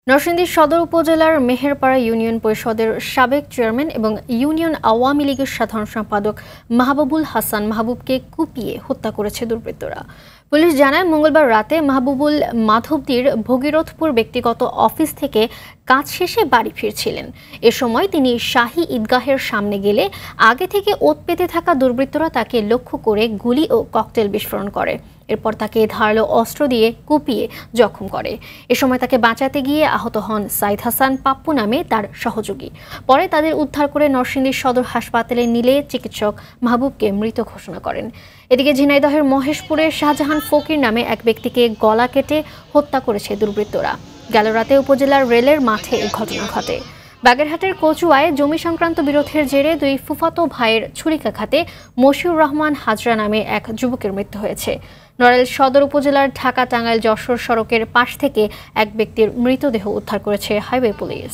নরসিংদী সদর উপজেলার মেহেরপাড়া ইউনিয়ন পরিষদের সাবেক চেয়ারম্যান এবং ইউনিয়ন আওয়ামী লীগের সাধারণ সম্পাদক মাহবুবুল হাসান মাহবুবকে কুপিয়ে হত্যা করেছে দুর্বৃত্তরা। পুলিশ জানায়, মঙ্গলবার রাতে মাহবুবুল মাধবদীর ভগীরথপুর ব্যক্তিগত অফিস থেকে কাজ শেষে বাড়ি ফিরছিলেন। এ সময় তিনি শাহী ঈদগাহের সামনে গেলে আগে থেকে ওত পেতে থাকা দুর্বৃত্তরা তাকে লক্ষ্য করে গুলি ও ককটেল বিস্ফোরণ করে। এরপর তাকে ধারালো অস্ত্র দিয়ে কুপিয়ে জখম করে। এ সময় তাকে বাঁচাতে গিয়ে আহত হন সাইদ হাসান পাপ্পু নামে তার সহযোগী। পরে তাদের উদ্ধার করে নরসিংদী সদর হাসপাতালে নিলে চিকিৎসক মাহবুবকে মৃত ঘোষণা করেন। এদিকে ঝিনাইদহের মহেশপুরে শাহজাহান ফকির নামে এক ব্যক্তিকে গলা কেটে হত্যা করেছে দুর্বৃত্তরা। গেল রাতে উপজেলার রেলের মাঠে এ ঘটনা ঘটে। বাগেরহাটের কচুয়ায় জমি সংক্রান্ত বিরোধের জেরে দুই ফুফাতো ভাইয়ের ছুরিকাঘাতে মশিউর রহমান হাজরা নামে এক যুবকের মৃত্যু হয়েছে। নড়াইল সদর উপজেলার ঢাকা টাঙ্গাইল যশোর সড়কের পাশ থেকে এক ব্যক্তির মৃতদেহ উদ্ধার করেছে হাইওয়ে পুলিশ।